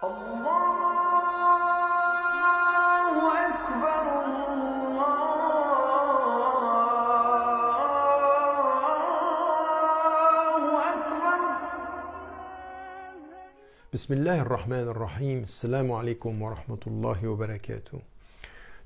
الله أكبر الله أكبر. Bismillah ar-Rahman ar-Rahim. Assalamu alaikum wa rahmatullahi wa barakatuh.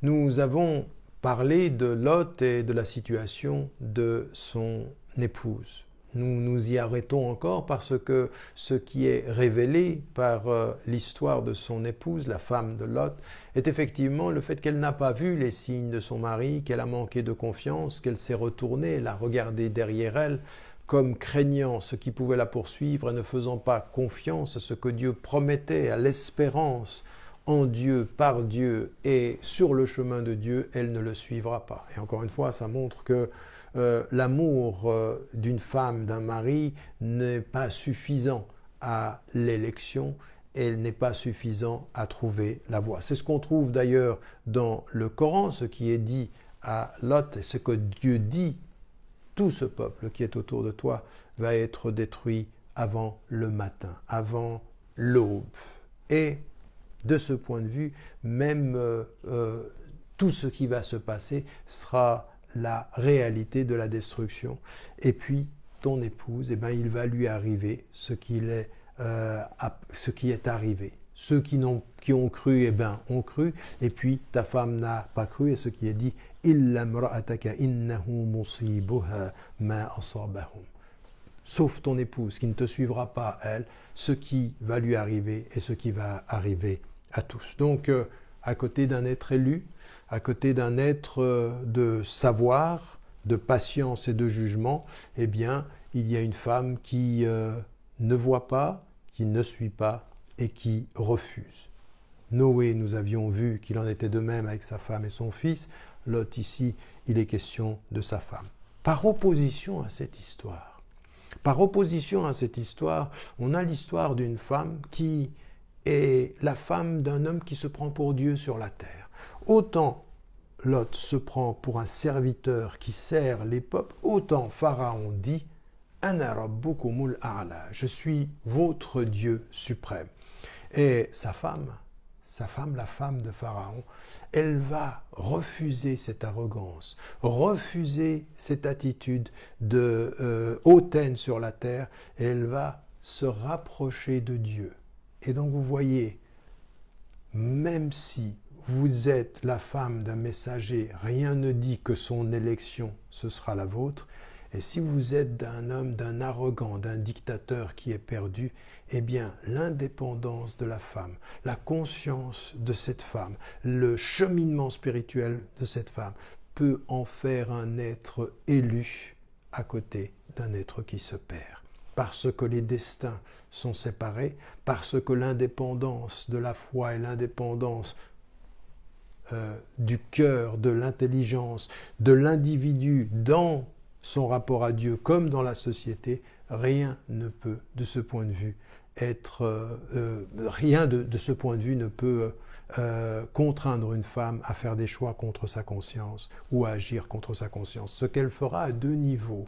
Nous avons parlé de Lot et de la situation de son épouse. Nous nous y arrêtons encore parce que ce qui est révélé par l'histoire de son épouse, la femme de Lot, est effectivement le fait qu'elle n'a pas vu les signes de son mari, qu'elle a manqué de confiance, qu'elle s'est retournée, elle a regardé derrière elle comme craignant ce qui pouvait la poursuivre et ne faisant pas confiance à ce que Dieu promettait, à l'espérance en Dieu, par Dieu et sur le chemin de Dieu, elle ne le suivra pas. Et encore une fois, ça montre que l'amour d'une femme, d'un mari, n'est pas suffisant à l'élection, elle n'est pas suffisant à trouver la voie. C'est ce qu'on trouve d'ailleurs dans le Coran, ce qui est dit à Lot et ce que Dieu dit: tout ce peuple qui est autour de toi va être détruit avant le matin, avant l'aube. Et de ce point de vue, même tout ce qui va se passer sera la réalité de la destruction. Et puis, ton épouse, il va lui arriver ce qui est arrivé. Ceux qui ont cru, ont cru. Et puis, ta femme n'a pas cru. Et ce qui est dit, « Illa mra'ataka innahu musibuha ma asabahum » sauf ton épouse, qui ne te suivra pas, elle, ce qui va lui arriver et ce qui va arriver à tous. Donc, à côté d'un être élu, à côté d'un être de savoir, de patience et de jugement, il y a une femme qui ne voit pas, qui ne suit pas et qui refuse. Noé, nous avions vu qu'il en était de même avec sa femme et son fils. Lot, ici, il est question de sa femme. Par opposition à cette histoire, on a l'histoire d'une femme qui est la femme d'un homme qui se prend pour Dieu sur la terre. Autant Lot se prend pour un serviteur qui sert les peuples, autant Pharaon dit « Ana rabbukumul a'la » je suis votre Dieu suprême. Et sa femme, la femme de Pharaon, elle va refuser cette arrogance, refuser cette attitude de hautaine sur la terre, et elle va se rapprocher de Dieu. Et donc vous voyez, même si vous êtes la femme d'un messager, rien ne dit que son élection, ce sera la vôtre. Et si vous êtes d'un homme, d'un arrogant, d'un dictateur qui est perdu, l'indépendance de la femme, la conscience de cette femme, le cheminement spirituel de cette femme peut en faire un être élu à côté d'un être qui se perd. Parce que les destins sont séparés, parce que l'indépendance de la foi et l'indépendance du cœur, de l'intelligence, de l'individu dans son rapport à Dieu comme dans la société, rien ne peut de ce point de vue ne peut contraindre une femme à faire des choix contre sa conscience ou à agir contre sa conscience. Ce qu'elle fera à deux niveaux.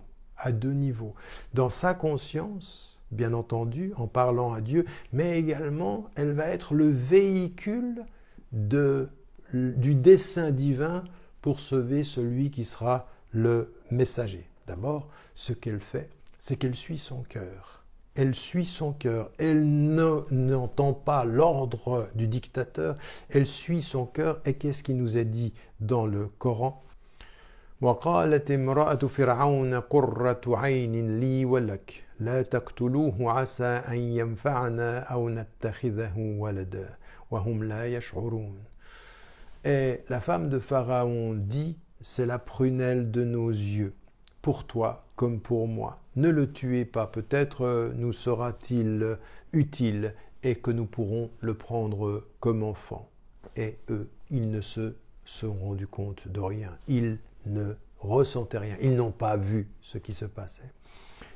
Dans sa conscience, bien entendu, en parlant à Dieu, mais également, elle va être le véhicule du dessein divin pour sauver celui qui sera le messager. D'abord, ce qu'elle fait, c'est qu'elle suit son cœur. Elle suit son cœur. Elle n'entend pas l'ordre du dictateur. Elle suit son cœur. Et qu'est-ce qui nous est dit dans le Coran ? وَقَالَتِ امْرَأَةُ فِرْعَوْنَ قُرَّةُ عَيْنٍ لِي وَلَكَ لَا تَقْتُلُوهُ عَسَىٰ أَنْ يَنْفَعَنَا أَوْ نَتَّخِذَهُ وَلَدًا وَهُمْ لَا يَشْعُرُونَ. Et la femme de Pharaon dit, c'est la prunelle de nos yeux, pour toi comme pour moi. Ne le tuez pas, peut-être nous sera-t-il utile et que nous pourrons le prendre comme enfant. Et eux, ils ne se sont rendus compte de rien. Ils ne ressentaient rien. Ils n'ont pas vu ce qui se passait.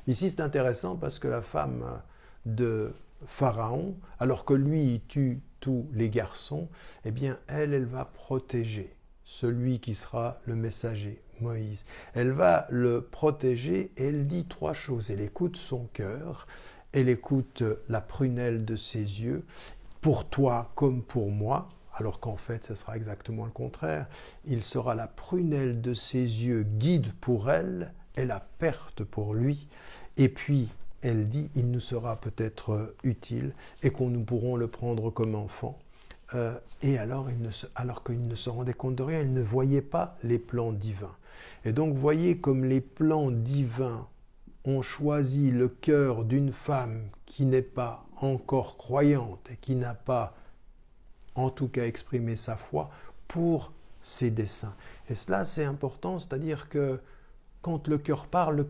Ici, c'est intéressant parce que la femme de Pharaon, alors que lui, il tue tous les garçons, elle va protéger celui qui sera le messager, Moïse. Elle va le protéger et elle dit trois choses. Elle écoute son cœur, elle écoute la prunelle de ses yeux, pour toi comme pour moi, alors qu'en fait, ce sera exactement le contraire. Il sera la prunelle de ses yeux, guide pour elle, et la perte pour lui. Et puis, elle dit, il nous sera peut-être utile, et qu'on nous pourrons le prendre comme enfant. Et alors qu'il ne se rendait compte de rien, il ne voyait pas les plans divins. Et donc, voyez comme les plans divins ont choisi le cœur d'une femme qui n'est pas encore croyante et qui n'a pas, en tout cas, exprimé sa foi pour ses desseins. Et cela, c'est important, c'est-à-dire que quand le cœur parle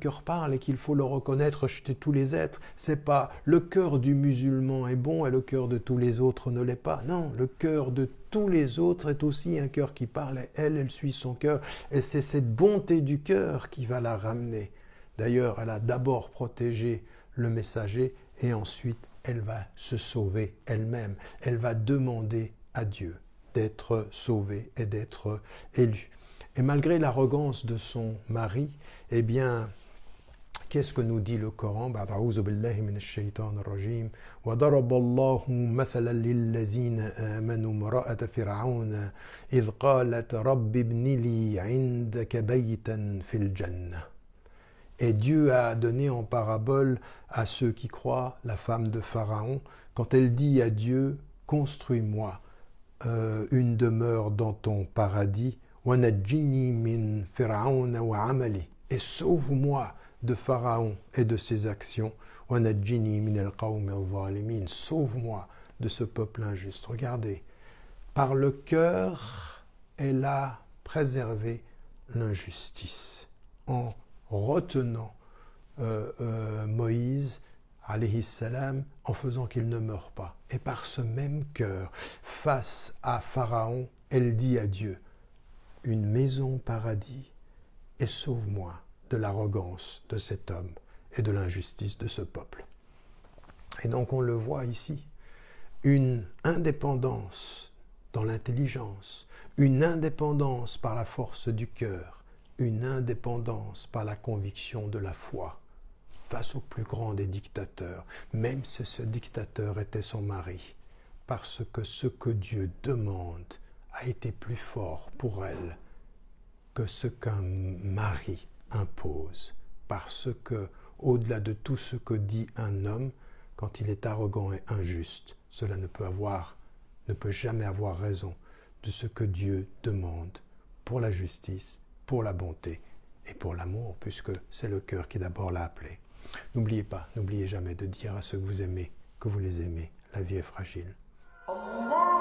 et qu'il faut le reconnaître chez tous les êtres. C'est pas le cœur du musulman est bon et le cœur de tous les autres ne l'est pas. Non, le cœur de tous les autres est aussi un cœur qui parle et elle suit son cœur. Et c'est cette bonté du cœur qui va la ramener. D'ailleurs, elle a d'abord protégé le messager et ensuite elle va se sauver elle-même. Elle va demander à Dieu d'être sauvée et d'être élue. Et malgré l'arrogance de son mari, eh bien, qu'est-ce que nous dit le Coran? A'oudhu billahi minash shaitanir rajim. Wa daraba Allahu mathalan lil ladzina amanu imra'ata fir'auna idh qalat rabbi ibni li 'indaka baytan fil jannah. Et Dieu a donné en parabole à ceux qui croient la femme de Pharaon quand elle dit à Dieu, construis-moi une demeure dans ton paradis. Et sauve-moi de Pharaon et de ses actions. Sauve-moi de ce peuple injuste. Regardez, par le cœur, elle a préservé l'injustice en retenant Moïse, alayhi salam, en faisant qu'il ne meure pas. Et par ce même cœur, face à Pharaon, elle dit à Dieu, une maison paradis, et sauve-moi de l'arrogance de cet homme et de l'injustice de ce peuple. Et donc on le voit ici, une indépendance dans l'intelligence, une indépendance par la force du cœur, une indépendance par la conviction de la foi face au plus grand des dictateurs, même si ce dictateur était son mari, parce que ce que Dieu demande a été plus fort pour elle que ce qu'un mari impose, parce que, au-delà de tout ce que dit un homme, quand il est arrogant et injuste, cela ne peut jamais avoir raison de ce que Dieu demande pour la justice, pour la bonté et pour l'amour, puisque c'est le cœur qui d'abord l'a appelé. N'oubliez jamais de dire à ceux que vous aimez que vous les aimez. La vie est fragile. Allah